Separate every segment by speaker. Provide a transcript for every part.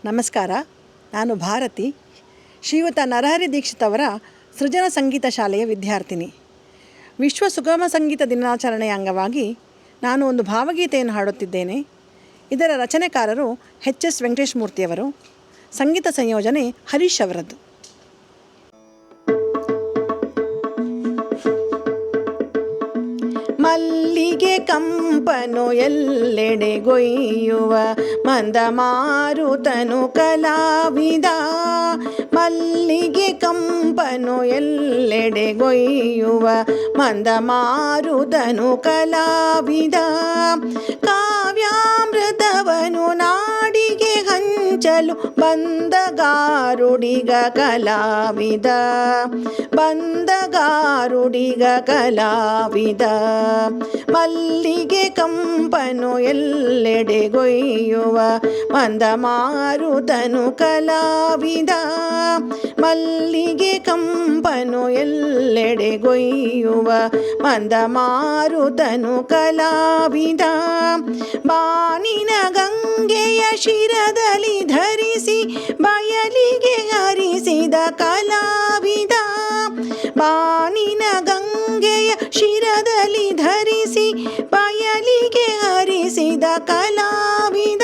Speaker 1: ನಮಸ್ಕಾರ. ನಾನು ಭಾರತಿ, ಶ್ರೀಯುತ ನರಹರಿ ದೀಕ್ಷಿತ್ ಅವರ ಸೃಜನ ಸಂಗೀತ ಶಾಲೆಯ ವಿದ್ಯಾರ್ಥಿನಿ. ವಿಶ್ವ ಸುಗಮ ಸಂಗೀತ ದಿನಾಚರಣೆಯ ಅಂಗವಾಗಿ ನಾನು ಒಂದು ಭಾವಗೀತೆಯನ್ನು ಹಾಡುತ್ತಿದ್ದೇನೆ. ಇದರ ರಚನೆಕಾರರು ಎಚ್.ಎಸ್. ವೆಂಕಟೇಶ ಮೂರ್ತಿಯವರು, ಸಂಗೀತ ಸಂಯೋಜನೆ ಹರೀಶ್ ಅವರದ್ದು. ಮಲ್ಲಿಗೆ ಕಂಪನು ಎಲ್ಲೆಡೆಗೊಯ್ಯುವ ಮಂದ ಮಾರುತನು ಕಲಾವಿದ. ಮಲ್ಲಿಗೆ ಕಂಪನು ಎಲ್ಲೆಡೆಗೊಯ್ಯುವ ಮಂದ ಮಾರುತನು ಕಲಾವಿದ. ಕಾವ್ಯಾಮೃತವನು ನಾಡಿಗೆ ಹಂಚಲು ಬಂದಗಾರುಡಿಗ ಕಲಾವಿದ. ಬಂದಗಾರುಡಿಗ ಕಲಾವಿದ. ಮಲ್ಲಿಗೆ ಕಂಪನು ಎಲ್ಲೆಡೆಗೊಯ್ಯುವ ಮಂದ ಮಾರುತನು ಕಲಾವಿದ. ಮಲ್ಲಿಗೆ ಕಂಪನು ಎಲ್ಲೆಡೆಗೊಯ್ಯುವ ಮಂದ ಮಾರುತನು ಕಲಾವಿದ. ಬಾನಿನ ಗಂಗೆಯ ಶಿರದಲ್ಲಿ ಧರಿಸಿ ಬಯಲಿಗೆ ಹರಿಸಿದ ಕಲಾವಿದ. ಬಾನಿನ ಗಂಗೆಯ ಶಿರದಲ್ಲಿ ಧರಿಸಿ ಬಯಲಿಗೆ ಹರಿಸಿದ ಕಲಾವಿದ.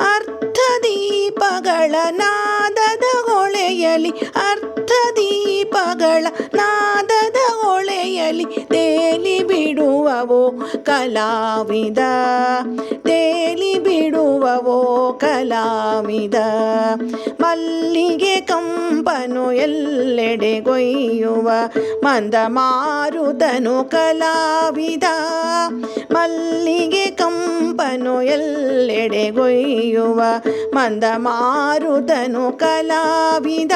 Speaker 1: ಅರ್ಥದೀಪಗಳ ನಾದದ ಹೊಳೆಯಲಿ, ಅರ್ಥದೀಪಗಳ ನಾದದ ಹೊಳೆಯಲಿ ತೇಲಿ ಬಿಡುವವೋ ಕಲಾವಿದ. ತೇಲಿ ಬಿಡುವವೋ ಕಲಾವಿದ. ಮಲ್ಲಿಗೆ ಕಂಪನು ಎಲ್ಲೆಡೆಗೊಯ್ಯುವ ಮಂದ ಮಾರುತನು ಕಲಾವಿದ. ಮಲ್ಲಿಗೆ ಕಂಪನು ಎಲ್ಲೆಡೆಗೊಯ್ಯುವ ಮಂದ ಮಾರುತನು ಕಲಾವಿದ.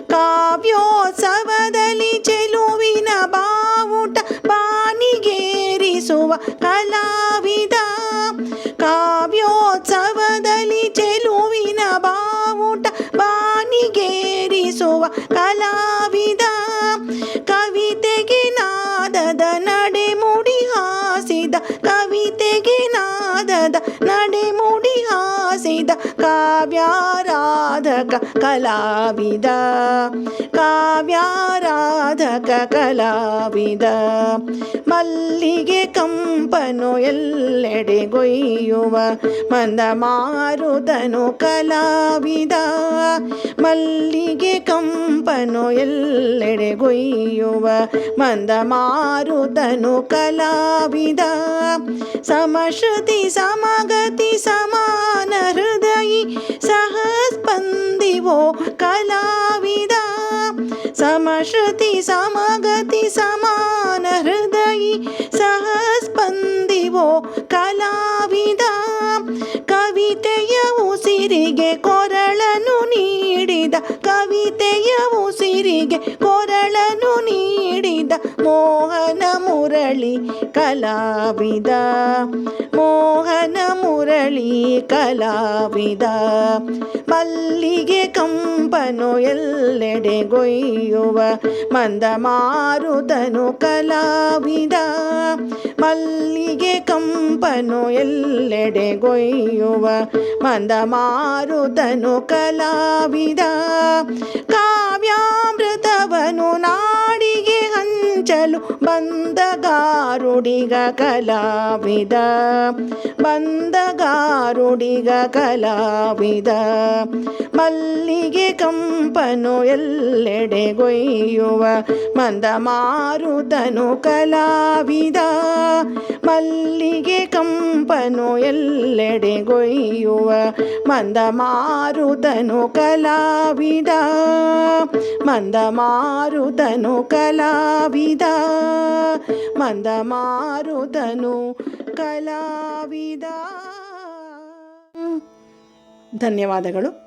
Speaker 1: ಕಾವ್ಯೋತ್ಸವದಲ್ಲಿ ಚೆಲುವಿನ ಬಾವುಟ ಬಾನಿಗೇರಿಸುವ ಕಲಾವಿದ. ಕಾವ್ಯೋತ್ಸವದಲ್ಲಿ ಚೆಲುವಿನ ಬಾವುಟ ಬಾನಿಗೇರಿಸುವ ಕಲಾವಿದ. ಕವಿತೆಗೆ ನಾದದ ನಡೆಮುಡಿ ಹಾಸಿದ, ಕವಿತೆಗೆ ನಾದದ ನಡೆಮುಡಿ ಹಾಸಿದ ಕಾವ್ಯಾರಾಧಕ ಕಲಾವಿದ. ಕಾವ್ಯಾರಾಧಕ ಕಲಾವಿದ. ಮಲ್ಲಿಗೆ ಕಂಪನು ಎಲ್ಲೆಡೆಗೊಯ್ಯುವ ಮಂದ ಮಾರುತನು ಕಲಾವಿದ. ಮಲ್ಲಿಗೆ ಕಂಪನು ಎಲ್ಲೆಡೆಗೊಯ್ಯುವ ಮಂದ ಮಾರುತನು ಕಲಾವಿದ. ಸಮಶ್ರುತಿ ಸಮಗತಿ ಸಮಾನ ಹೃದಯಿ ಸಹಸ್ಪಂದಿವೋ ಕಲಾವಿದ. ಸಮಶ್ರುತಿ ಸಮಗತಿ ಸಮಾನ ಹೃದಯಿ ಸಹಸ್ಪಂದಿವೋ ಕಲಾವಿದ. ಕವಿತೆಯ ಉಸಿರಿಗೆ ಕೊರಳನು ನೀಡಿದ, ಕವಿತೆಯ ಉಸಿರಿಗೆ ಕೊರಳನು ನೀಡಿದ ಮೋಹನ ಮುರಳಿ ಕಲಾವಿದ. ಮೋಹನ ಮುರಳಿ ಕಲಾವಿದ. ಮಲ್ಲಿಗೆ ಕಂಪನು ಎಲ್ಲೆಡೆಗೊಯ್ಯುವ ಮಂದ ಮಾರುತನು ಕಲಾವಿದ. ಮಲ್ಲಿಗೆ ಕಂಪನು ಎಲ್ಲೆಡೆಗೊಯ್ಯುವ ಮಂದ ಮಾರುತನು ಕಲಾವಿದ. ಕಾವ್ಯಾಮೃತವನು ನಾಡಿಗೆ ಹಂಚಲು ಬಂದಗಾರುಡಿಗ ಕಲಾವಿದ. ಬಂದಗಾರುಡಿಗ ಕಲಾವಿದ. ಮಲ್ಲಿಗೆ ಕಂಪನು ಎಲ್ಲೆಡೆಗೊಯ್ಯುವ ಮಂದ ಮಾರುತನು ಕಲಾವಿದ. ಮಲ್ಲಿಗೆ ಕಂಪನು ಎಲ್ಲೆಡೆಗೊಯ್ಯುವ ಮಂದ ಮಾರುತನು ಕಲಾವಿದ. ಮಂದ ಮಾರುತನು ಕಲಾವಿದ. ಮಂದ ಮಾರುತನು ಕಲಾವಿದ. ಧನ್ಯವಾದಗಳು.